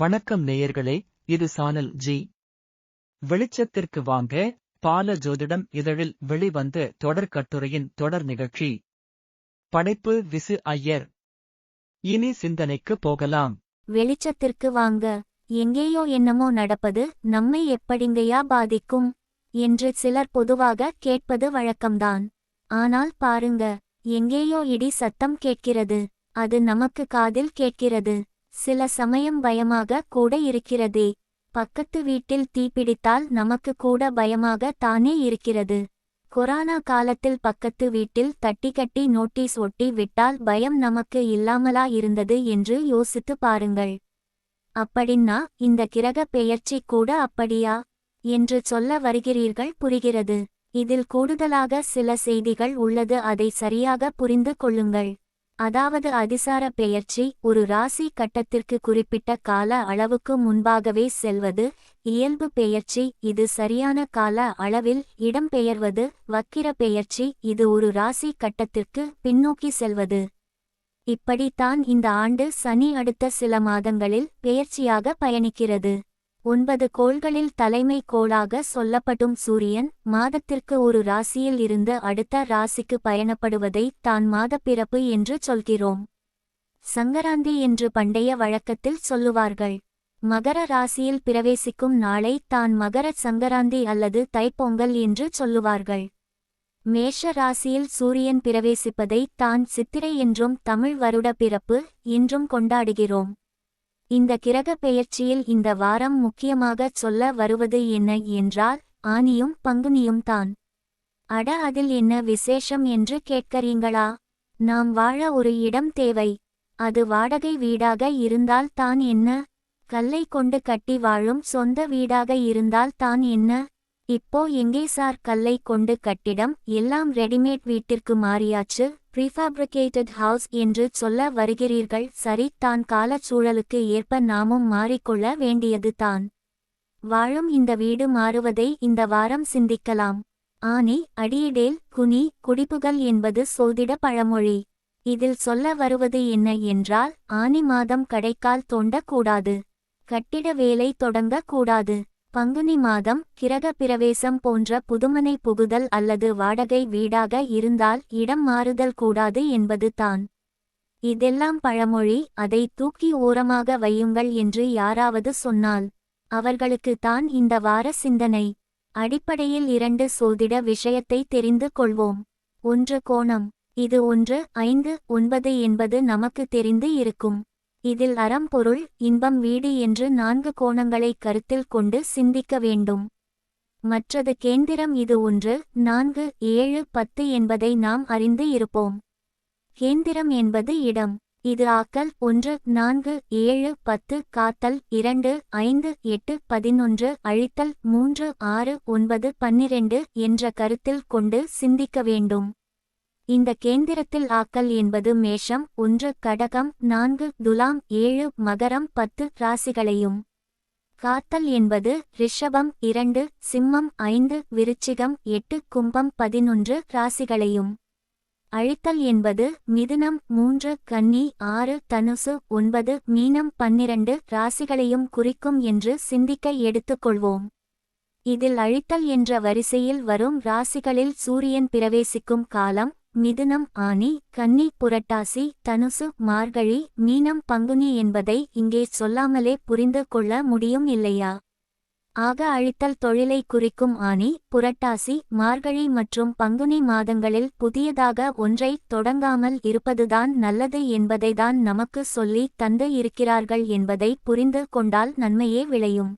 வணக்கம் நேயர்களே, இது சானல் ஜி. வெளிச்சத்திற்கு வாங்க. பால ஜோதிடம் இதழில் வெளிவந்த தொடர் கட்டுரையின் தொடர் நிகழ்ச்சி. படைப்பு விசு ஐயர். இனி சிந்தனைக்கு போகலாம். வெளிச்சத்திற்கு வாங்க. எங்கேயோ என்னமோ நடப்பது நம்மை எப்படிங்கயா பாதிக்கும் என்று சிலர் பொதுவாக கேட்பது வழக்கம்தான். ஆனால் பாருங்க, எங்கேயோ இடி சத்தம் கேட்கிறது. அது நமக்கு காதில் கேட்கிறது. சில சமயம் பயமாக கூட இருக்கிறதே. பக்கத்து வீட்டில் தீப்பிடித்தால் நமக்கு கூட பயமாக தானே இருக்கிறது. கொரோனா காலத்தில் பக்கத்து வீட்டில் தட்டி நோட்டீஸ் ஒட்டி விட்டால் பயம் நமக்கு இல்லாமலா இருந்தது என்று யோசித்து பாருங்கள். அப்படின்னா இந்த கிரக பெயர்ச்சி கூட அப்படியா என்று சொல்ல வருகிறீர்கள்? புரிகிறது. இதில் கூடுதலாக சில செய்திகள் உள்ளது, அதை சரியாக புரிந்து கொள்ளுங்கள். அதாவது அதிசார பெயர்ச்சி ஒரு ராசி கட்டத்திற்கு குறிப்பிட்ட கால அளவுக்கு முன்பாகவே செல்வது. இயல்பு பெயர்ச்சி இது சரியான கால அளவில் இடம்பெயர்வது. வக்கிர பெயர்ச்சி இது ஒரு ராசி கட்டத்திற்கு பின்னோக்கி செல்வது. இப்படித்தான் இந்த ஆண்டு சனி அடுத்த சில மாதங்களில் பெயர்ச்சியாக பயணிக்கிறது. 9 கோள்களில் தலைமை கோளாக சொல்லப்படும் சூரியன் மாதத்திற்கு ஒரு ராசியில் இருந்து அடுத்த ராசிக்கு பயணப்படுவதை தான் மாதப்பிறப்பு என்று சொல்கிறோம். சங்கராந்தி என்று பண்டைய வழக்கத்தில் சொல்லுவார்கள். மகர ராசியில் பிரவேசிக்கும் நாளை தான் மகர சங்கராந்தி அல்லது தைப்பொங்கல் என்று சொல்லுவார்கள். மேஷ ராசியில் சூரியன் பிரவேசிப்பதை தான் சித்திரை என்றும் தமிழ் வருட பிறப்பு என்றும் கொண்டாடுகிறோம். இந்த கிரக பெயர்ச்சியில் இந்த வாரம் முக்கியமாகச் சொல்ல வருவது என்ன என்றால் ஆனியும் பங்குனியும் தான். அட, அதில் என்ன விசேஷம் என்று கேட்கறீங்களா? நாம் வாழ ஒரு இடம் தேவை. அது வாடகை வீடாக இருந்தால் தான் என்ன? கல்லை கொண்டு கட்டி வாழும் சொந்த வீடாக இருந்தால் தான் என்ன? இப்போ எங்கே சார் கல்லை கொண்டு கட்டிடம்? எல்லாம் ரெடிமேட் வீட்டிற்கு மாறியாச்சு, ப்ரீஃபேப்ரிகேட்டட் ஹவுஸ் என்று சொல்ல வருகிறீர்கள். சரி, தான் காலச்சூழலுக்கு ஏற்ப நாமும் மாறிக்கொள்ள வேண்டியது தான். வாழும் இந்த வீடு மாறுவதை இந்த வாரம் சிந்திக்கலாம். ஆனி, அடியிடேல், குனி, குடிப்புகள் என்பது சோதிட பழமொழி. இதில் சொல்ல வருவது என்ன என்றால், ஆனி மாதம் கடைக்கால் தோண்டக்கூடாது, கட்டிட வேலை தொடங்க கூடாது. பங்குனி மாதம் கிரக பிரவேசம் போன்ற புதுமனை புகுதல் அல்லது வாடகை வீடாக இருந்தால் இடம் மாறுதல் கூடாது என்பது தான். இதெல்லாம் பழமொழி, அதை தூக்கி ஓரமாக வையுங்கள் என்று யாராவது சொன்னால் அவர்களுக்கு தான் இந்த வார சிந்தனை. அடிப்படையில் 2 சோதிட விஷயத்தை தெரிந்து கொள்வோம். 1 கோணம். இது 1, 5, 9 என்பது நமக்கு தெரிந்து இருக்கும். இதில் அறம், பொருள், இன்பம், வீடு என்று 4 கோணங்களை கருத்தில் கொண்டு சிந்திக்க வேண்டும். மற்றது கேந்திரம். இது 1, 4, 7, 10 என்பதை நாம் அறிந்து இருப்போம். கேந்திரம் என்பது இடம். இது ஆக்கல் 1, 4, 7, 10, காத்தல் 2, 5, 8, 11, அழித்தல் 3, 6, 9, 12 என்ற கருத்தில் கொண்டு சிந்திக்க வேண்டும். இந்த கேந்திரத்தில் ஆக்கல் என்பது மேஷம் 1, கடகம் 4, துலாம் 7, மகரம் 10 ராசிகளையும், காத்தல் என்பது ரிஷபம் 2, சிம்மம் 5, விருச்சிகம் 8, கும்பம் 11 ராசிகளையும், அழித்தல் என்பது மிதுனம் 3, கன்னி 6, தனுசு 9, மீனம் 12 ராசிகளையும் குறிக்கும் என்று சிந்திக்க எடுத்துக்கொள்வோம். இதில் அழித்தல் என்ற வரிசையில் வரும் ராசிகளில் சூரியன் பிரவேசிக்கும் காலம் மிதுனம் ஆனி, கன்னி புரட்டாசி, தனுசு மார்கழி, மீனம் பங்குனி என்பதை இங்கே சொல்லாமலே புரிந்து கொள்ள முடியும் இல்லையா? ஆக அழித்தல் தொழிலை குறிக்கும் ஆனி, புரட்டாசி, மார்கழி மற்றும் பங்குனி மாதங்களில் புதியதாக ஒன்றை தொடங்காமல் இருப்பதுதான் நல்லது என்பதைதான் நமக்கு சொல்லி தந்து இருக்கிறார்கள் என்பதை புரிந்து கொண்டால் நன்மையே விளையும்.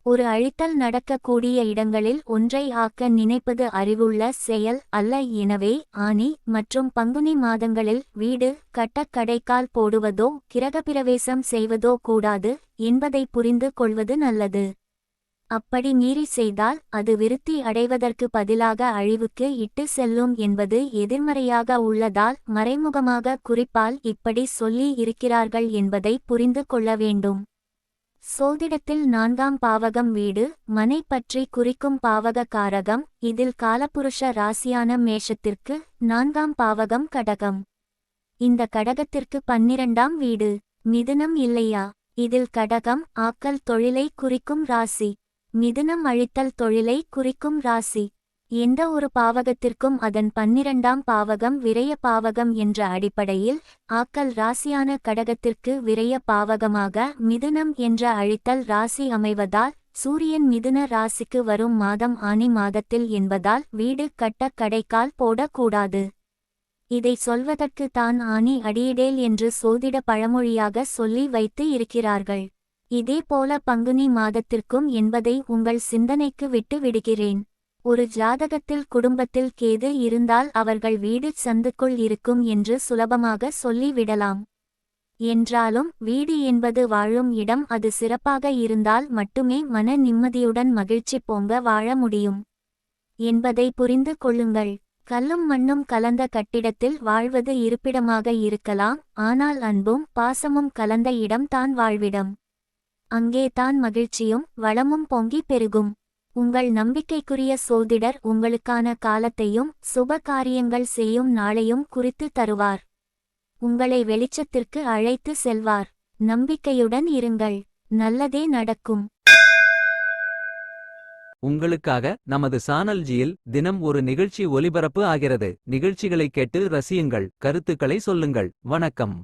ஒரு அழித்தல் நடக்கக்கூடிய இடங்களில் ஒன்றை ஆக்க நினைப்பது அறிவுள்ள செயல் அல்ல. எனவே ஆனி மற்றும் பங்குனி மாதங்களில் வீடு கட்ட கடைக்கால் போடுவதோ கிரகப்பிரவேசம் செய்வதோ கூடாது என்பதை புரிந்து கொள்வது நல்லது. அப்படி மீறி செய்தால் அது விருத்தி அடைவதற்கு பதிலாக அழிவுக்கு இட்டு செல்லும் என்பது எதிர்மறையாக உள்ளதால் மறைமுகமாக குறிப்பால் இப்படி சொல்லி இருக்கிறார்கள் என்பதை புரிந்து கொள்ள வேண்டும். சோதிடத்தில் 4ஆம் பாவகம் வீடு மனை பற்றி குறிக்கும் பாவக காரகம். இதில் காலபுருஷ ராசியான மேஷத்திற்கு 4ஆம் பாவகம் கடகம். இந்த கடகத்திற்கு 12ஆம் வீடு மிதுனம் இல்லையா? இதில் கடகம் ஆக்கல் தொழிலை குறிக்கும் ராசி, மிதுனம் அழித்தல் தொழிலை குறிக்கும் ராசி. எந்த ஒரு பாவகத்திற்கும் அதன் 12ஆம் பாவகம் விரய பாவகம் என்ற அடிப்படையில் ஆக்கல் ராசியான கடகத்திற்கு விரய பாவகமாக மிதுனம் என்ற அழித்தல் ராசி அமைவதால் சூரியன் மிதுன ராசிக்கு வரும் மாதம் ஆனி மாதத்தில் என்பதால் வீடு கட்ட கடைக்கால் போடக்கூடாது. இதை சொல்வதற்கு தான் ஆனி அடியிடேல் என்று சோதிட பழமொழியாக சொல்லி வைத்து இருக்கிறார்கள். இதேபோல பங்குனி மாதத்திற்கும் என்பதை உங்கள் சிந்தனைக்கு விட்டு விடுகிறேன். ஒரு ஜாதகத்தில் குடும்பத்தில் கேது இருந்தால் அவர்கள் வீடு சந்துக்குள் இருக்கும் என்று சுலபமாக சொல்லி விடலாம். என்றாலும் வீடு என்பது வாழும் இடம், அது சிறப்பாக இருந்தால் மட்டுமே மன நிம்மதியுடன் மகிழ்ச்சி பொங்க வாழ முடியும் என்பதை புரிந்து கொள்ளுங்கள். கல்லும் மண்ணும் கலந்த கட்டிடத்தில் வாழ்வது இருப்பிடமாக இருக்கலாம், ஆனால் அன்பும் பாசமும் கலந்த இடம் தான் வாழ்விடம். அங்கே தான் மகிழ்ச்சியும் வளமும் பொங்கி பெருகும். உங்கள் நம்பிக்கைக்குரிய சோதிடர் உங்களுக்கான காலத்தையும் சுப காரியங்கள் செய்யும் நாளையும் குறித்து தருவார். உங்களை வெளிச்சத்திற்கு அழைத்து செல்வார். நம்பிக்கையுடன் இருங்கள், நல்லதே நடக்கும். உங்களுக்காக நமது சானல்ஜியில் தினம் ஒரு நிகழ்ச்சி ஒலிபரப்பு ஆகிறது. நிகழ்ச்சிகளை கேட்டு ரசியுங்கள், கருத்துக்களை சொல்லுங்கள். வணக்கம்.